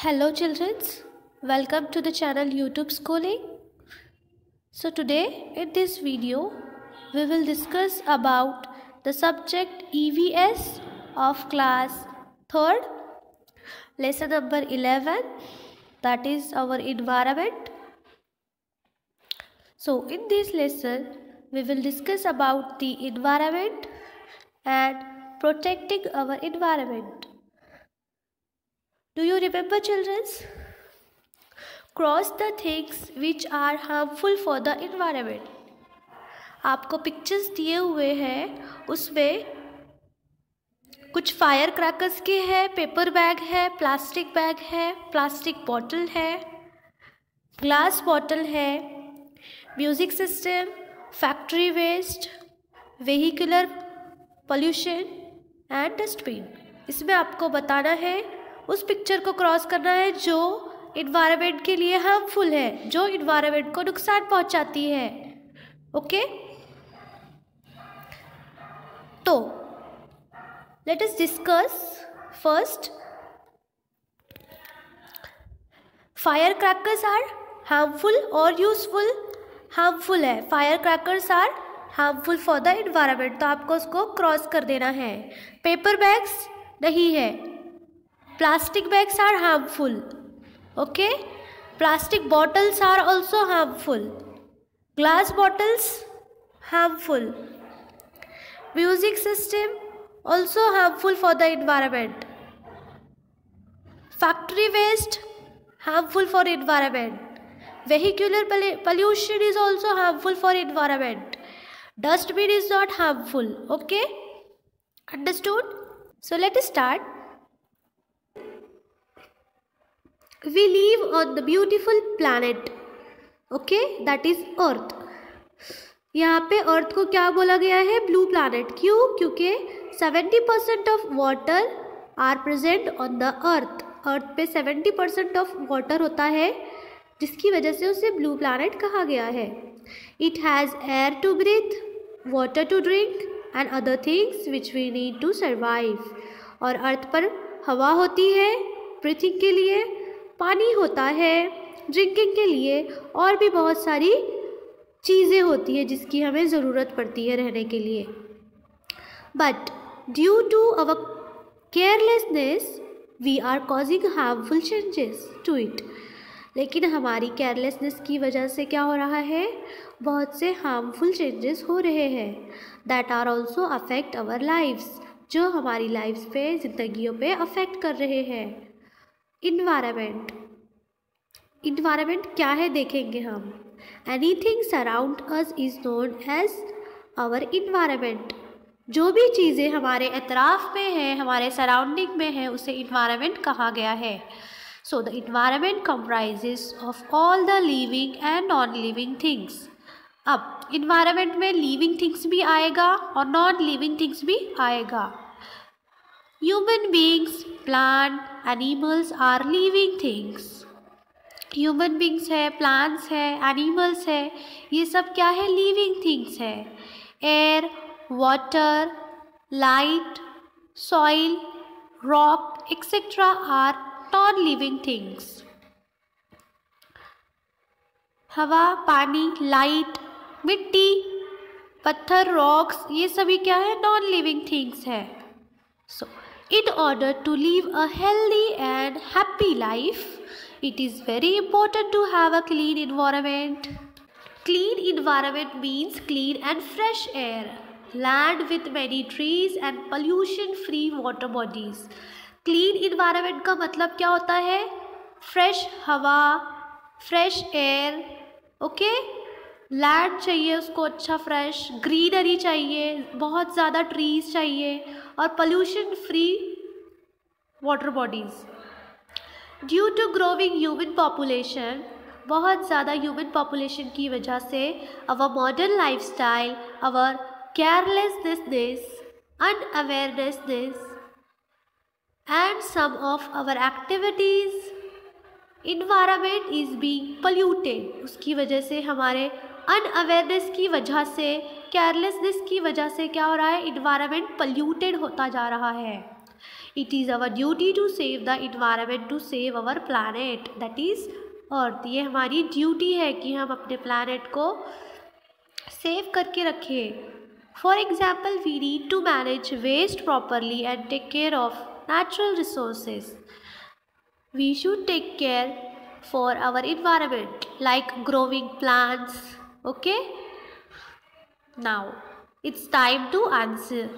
Hello children, welcome to the channel YouTube Schooling. So today in this video we will discuss about the subject EVS of class 3rd, lesson number 11, that is our environment. So in this lesson we will discuss about the environment and protecting our environment. Do you remember children? Cross the things which are harmful for the environment. आपको pictures दिए हुए हैं, उसमें कुछ fire crackers के हैं, paper bag है, plastic bag है, प्लास्टिक बॉटल है, ग्लास बॉटल है, music system, factory waste, vehicular pollution and dustbin. इसमें आपको बताना है, उस पिक्चर को क्रॉस करना है जो इन्वायरमेंट के लिए हार्मफुल है, जो इन्वायरमेंट को नुकसान पहुंचाती है. ओके, तो let us discuss first. Fire crackers are harmful और यूजफुल. हार्मफुल है, fire crackers are harmful for the environment, तो आपको उसको क्रॉस कर देना है. पेपर बैग्स नहीं है. Plastic bags are harmful. Okay, plastic bottles are also harmful. Glass bottles harmful. Music system also harmful for the environment. Factory waste harmful for environment. Vehicular pollution is also harmful for environment. Dustbin is not harmful. Okay, understood? So let us start. We live on the beautiful planet, okay, that is earth. यहाँ पे अर्थ को क्या बोला गया है? Blue planet. क्यों? क्योंकि 70% of water are present on the earth. Earth पे 70% ऑफ वाटर होता है, जिसकी वजह से उसे ब्लू प्लैनेट कहा गया है. It has air to breathe, water to drink and other things which we need to survive. और अर्थ पर हवा होती है ब्रीथिंग के लिए, पानी होता है ड्रिंकिंग के लिए, और भी बहुत सारी चीज़ें होती है जिसकी हमें ज़रूरत पड़ती है रहने के लिए. But due to our carelessness we are causing harmful changes to it. लेकिन हमारी केयरलेसनेस की वजह से क्या हो रहा है? बहुत से हार्मफुल चेंजेस हो रहे हैं. That are also affect our lifes, जो हमारी लाइफ्स पे, ज़िंदगियों पे अफेक्ट कर रहे हैं. इन्वायरमेंट. इन्वायरमेंट क्या है देखेंगे हम. Anything surround us is known as our environment. जो भी चीज़ें हमारे एतराफ़ में है, हमारे सराउंडिंग में है, उसे इन्वायरमेंट कहा गया है. So the environment comprises of all the living and non living things. अब इन्वायरमेंट में लिविंग थिंग्स भी आएगा और नॉन लिविंग थिंग्स भी आएगा. Human beings, plant, animals are living things. Human beings है, plants है, animals है, ये सब क्या है? living things है. Air, water, light, soil, rock, etc. are non-living things. हवा, पानी, लाइट, मिट्टी, पत्थर, रॉक्स, ये सभी क्या है? non-living things है. So, in order to live a healthy and happy life, it is very important to have a clean environment. Clean environment means clean and fresh air, land with many trees and pollution-free water bodies. Clean environment का मतलब क्या होता है? Fresh हवा, fresh air, okay? Land चाहिए उसको अच्छा fresh, greenery चाहिए, बहुत ज़्यादा ट्रीज़ चाहिए, और pollution free water bodies. Due to growing human population, बहुत ज़्यादा ह्यूमन पॉपुलेशन की वजह से our modern lifestyle, our carelessness, unawareness and some of our activities, environment is being polluted. उसकी वजह से, हमारे अनअवेयरनेस की वजह से, केयरलेसनेस की वजह से क्या हो रहा है? इन्वायरमेंट पोल्यूटेड होता जा रहा है. It is our duty to save the environment, to save our planet, that is अर्थ. ये हमारी ड्यूटी है कि हम अपने प्लानट को सेव करके रखें. For example, we need to manage waste properly and take care of natural resources. We should take care for our environment, like growing plants. Okay? Now, it's time to answer.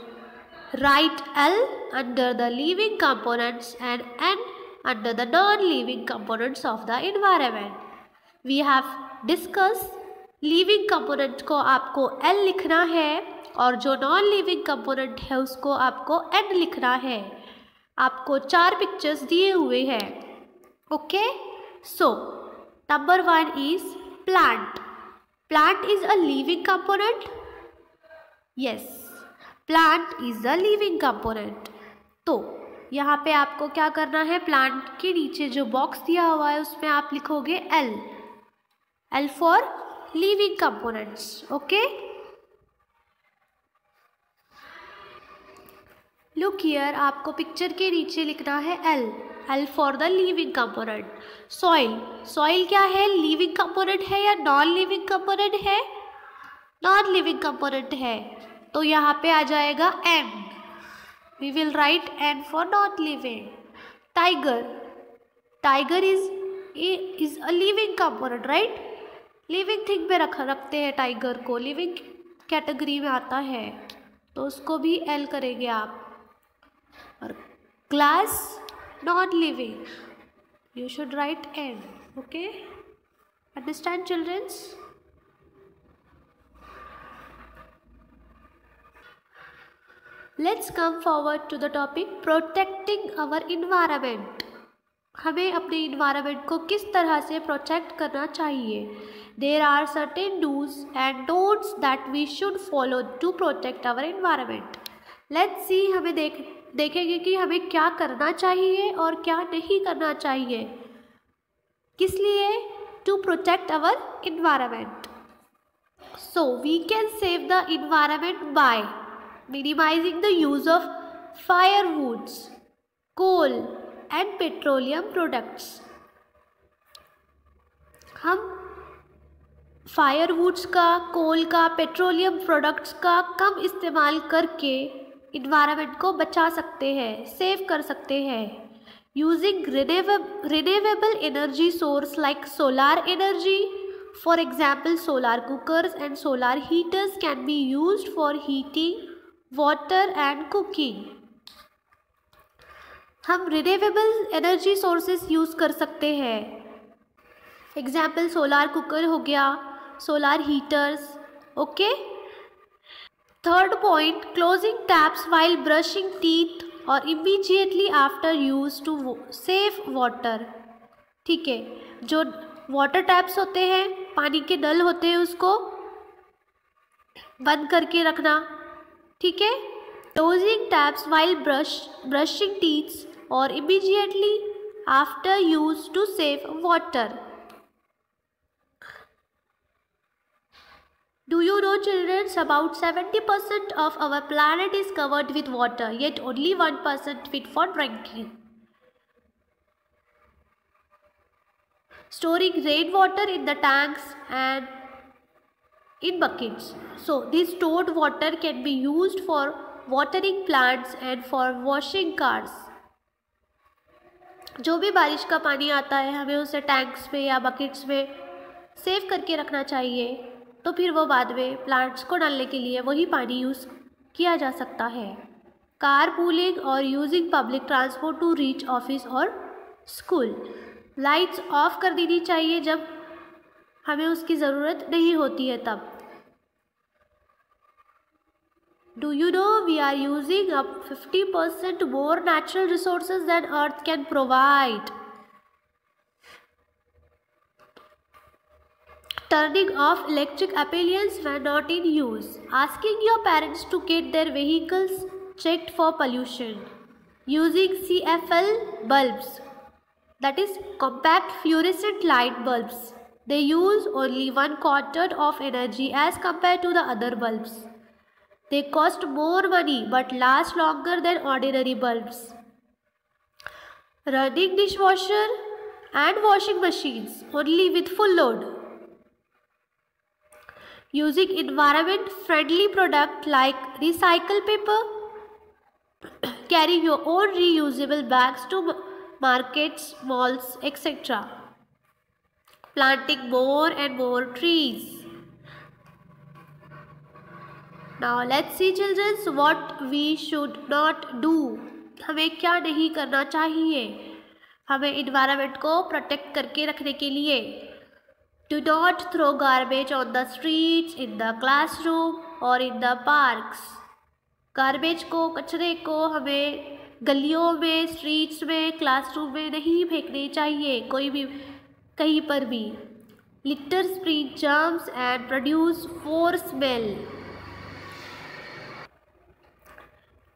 Write L under the living components and N under the non-living components of the environment. We have discussed living component को आपको L लिखना है और जो non-living component है उसको आपको N लिखना है. आपको 4 पिक्चर्स दिए हुए हैं. Okay, so number 1 is plant. Plant is a living component. Yes, plant is a living component. तो यहाँ पे आपको क्या करना है, प्लांट के नीचे जो बॉक्स दिया हुआ है उसमें आप लिखोगे L. L for living components. Okay, look here, आपको पिक्चर के नीचे लिखना है L. L for the living component. Soil. Soil क्या है, लिविंग कंपोनेंट है या नॉन लिविंग कंपोनेंट है? नॉन लिविंग कंपोनेंट है, तो यहाँ पे आ जाएगा N. We will write N for not living. Tiger. Tiger is a living component, right? Living thing पे रखते हैं टाइगर को, लिविंग कैटेगरी में आता है, तो उसको भी एल करेंगे आप. और glass, not living, you should write N. Okay, understand childrens? Let's come forward to the topic protecting our environment. हमें अपने इन्वायरमेंट को किस तरह से प्रोटेक्ट करना चाहिए. There are certain dos and don'ts that we should follow to protect our environment. Let's see, हमें देखेंगे कि हमें क्या करना चाहिए और क्या नहीं करना चाहिए. किस लिए? To protect our environment. So we can save the environment by minimizing the use of firewoods, coal and petroleum products. हम फायरवुड्स का, कोल का, पेट्रोलियम प्रोडक्ट्स का कम इस्तेमाल करके इन्वायरमेंट को बचा सकते हैं, सेव कर सकते हैं. Using renewable energy source like solar energy, for example solar cookers and solar heaters can be used for heating water and cooking. हम रिन्यूएबल एनर्जी सोर्सेस यूज़ कर सकते हैं. एग्जाम्पल सोलार कुकर हो गया, solar heaters. Okay. Third point, closing taps while brushing teeth और immediately after use to save water. ठीक है, जो वाटर टैप्स होते हैं, पानी के नल होते हैं, उसको बंद करके रखना. ठीक है. Closing taps while brushing teeths और immediately after use to save water. Do you know children, about 70% of our planet is covered with water, yet only 1% fit for drinking. Storing rainwater in the tanks and in buckets. So this stored water can be used for watering plants and for washing cars. जो भी बारिश का पानी आता है हमें उसे tanks में या बकेट्स में सेव करके रखना चाहिए, तो फिर वो बाद में प्लांट्स को डालने के लिए वही पानी यूज़ किया जा सकता है. कार पूलिंग और using public transport to reach office और स्कूल. लाइट्स ऑफ कर देनी चाहिए जब हमें उसकी ज़रूरत नहीं होती है तब. Do you know we are using up 50% more natural resources than Earth can provide? Turning off electric appliances when not in use. Asking your parents to get their vehicles checked for pollution. Using CFL bulbs, that is compact fluorescent light bulbs. They use only 1/4 of energy as compared to the other bulbs. They cost more money but last longer than ordinary bulbs. running dishwasher and washing machines only with full load. Using environment-friendly product like recycled paper. Carry your own reusable bags to markets, malls, etc. Planting more and more trees. Now let's see children what we should not do. हमें क्या नहीं करना चाहिए हमें environment को protect करके रखने के लिए. Do not throw garbage on the streets, in the classroom or in the parks. Garbage को कचरे को हमें गलियों में, स्ट्रीट्स में, क्लासरूम में नहीं फेंकने चाहिए कोई भी कहीं पर भी. Litter spread germs and produce poor smell.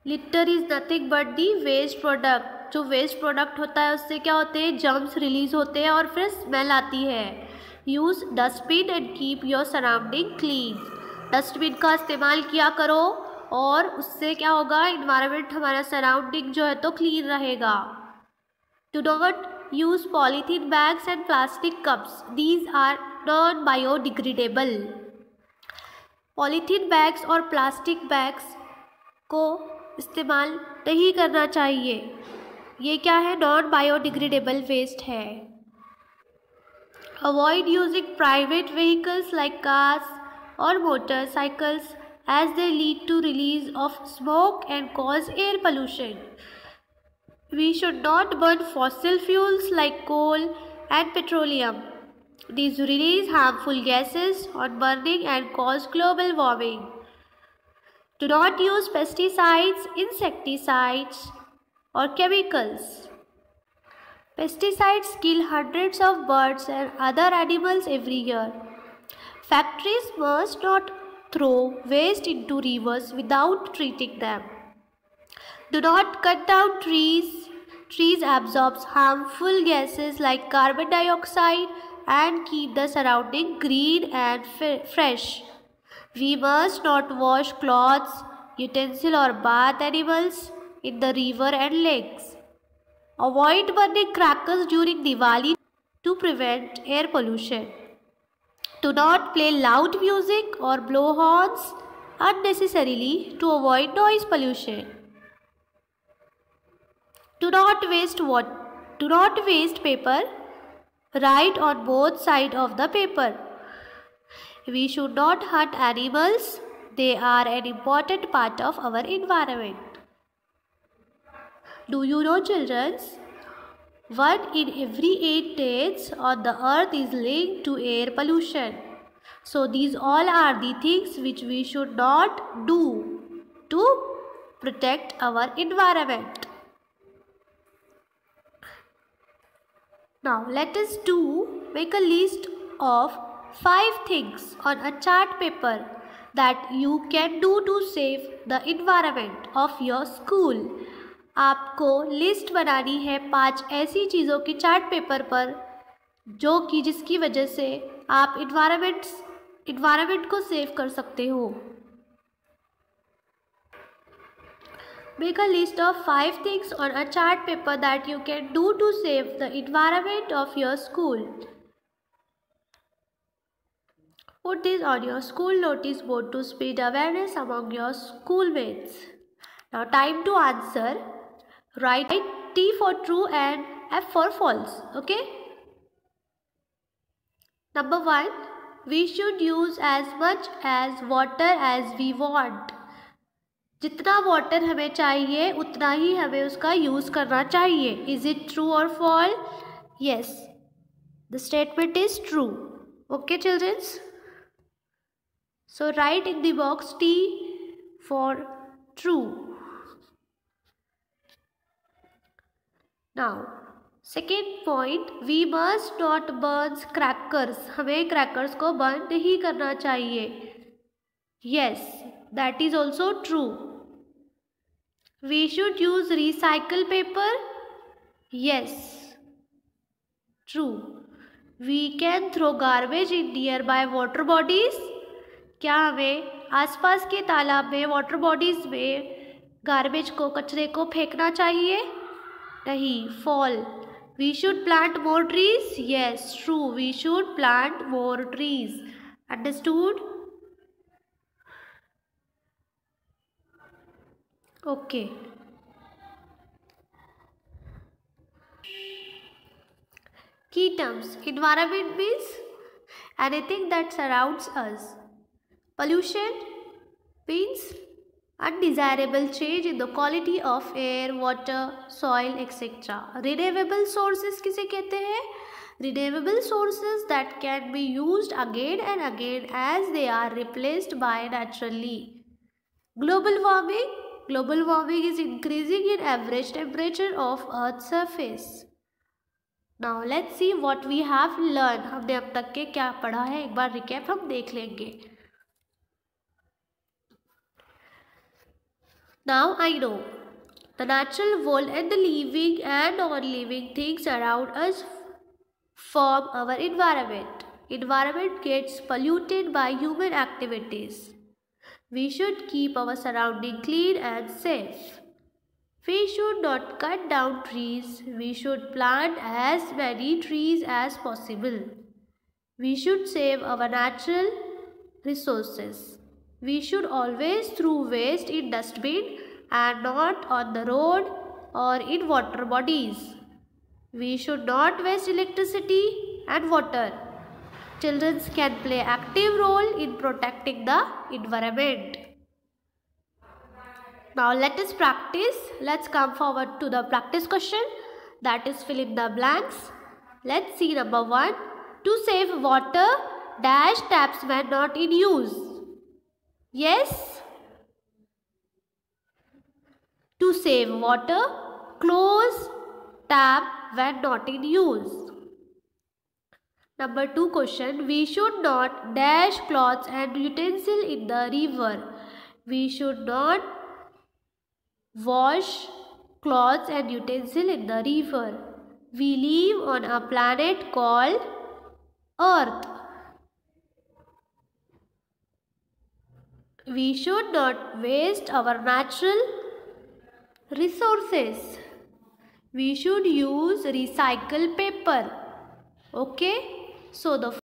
Litter is nothing but the waste product. जो वेस्ट प्रोडक्ट होता है उससे क्या होते हैं, जर्म्स रिलीज होते हैं और फिर स्मेल आती है. Use dustbin and keep your surrounding clean. Dustbin का इस्तेमाल किया करो और उससे क्या होगा, इन्वायरमेंट हमारा सराउंडिंग जो है तो क्लीन रहेगा. Do not use polythene bags and plastic cups. These are non biodegradable. Polythene bags और प्लास्टिक बैग्स को इस्तेमाल नहीं करना चाहिए. ये क्या है, नॉन बायोडिग्रेडेबल वेस्ट है. Avoid using private vehicles like cars और motorcycles as they lead to release of smoke and cause air pollution. We should not burn fossil fuels like coal and petroleum. These release harmful gases on burning and cause global warming. Do not use pesticides, insecticides or chemicals. Pesticides kill hundreds of birds and other animals every year. Factories must not throw waste into rivers without treating them. Do not cut down trees. Trees absorb harmful gases like carbon dioxide and keep the surrounding green and fresh. We must not wash clothes, utensils or bath animals in the river and lakes. Avoid burning crackers during Diwali to prevent air pollution. Do not play loud music or blow horns unnecessarily to avoid noise pollution. Do not waste paper. Write on both sides of the paper. We should not hurt animals. They are an important part of our environment. Do you know, children? 1 in every 8 deaths on the earth is linked to air pollution. So these all are the things which we should not do to protect our environment. Now let us make a list of 5 things on a chart paper that you can do to save the environment of your school. आपको list बनानी है 5 ऐसी चीज़ों की chart paper पर जो कि जिसकी वजह से आप इन्वायरमेंट को सेव कर सकते हो. Make a list of 5 things on a chart paper that you can do to save the environment of your school. Put this on your school notice board to spread awareness among your schoolmates. Now time to answer. Write T for true and F for false. Okay. Number 1. We should use as much as water as we want. जितना water हमें चाहिए उतना ही हमें उसका use करना चाहिए. Is it true or false? Yes. The statement is true. Okay, children. So write in the box T for true. Now, second point, we must not burn crackers. हमें crackers को burn नहीं करना चाहिए. Yes, that is also true. We should use recycled paper. Yes, true. We can throw garbage in nearby water bodies. क्या हमें आसपास के तालाब में, वाटर बॉडीज में गार्बेज को, कचरे को फेंकना चाहिए? नहीं, fall. We should plant more trees. Yes, true. We should plant more trees. Understood? Okay. Key terms. Environment means anything that surrounds us. Pollution means undesirable change in the quality of air, water, soil, etc. Renewable sources किसे कहते हैं? Renewable sources that can be used again and again as they are replaced by naturally. Global warming. Global warming is increasing in average temperature of Earth's surface. Now let's see what we have learned. हमने अब तक के क्या पढ़ा है, एक बार recap हम देख लेंगे. Now I know the natural world and the living and non-living things around us form our environment. Environment gets polluted by human activities. We should keep our surrounding clean and safe. We should not cut down trees. We should plant as many trees as possible. We should save our natural resources. We should always throw waste in dustbin and not on the road or in water bodies. We should not waste electricity and water. Children can play active role in protecting the environment. Now let us practice. Let's come forward to the practice question, that is fill in the blanks. Let's see number 1. To save water, dash taps when not in use. Yes? To save water, close tap when not in use. Number 2 question. We should not dash clothes and utensils in the river. We should not wash clothes and utensils in the river. We live on a planet called Earth. We should not waste our natural resources. We should use recycled paper. Okay? So the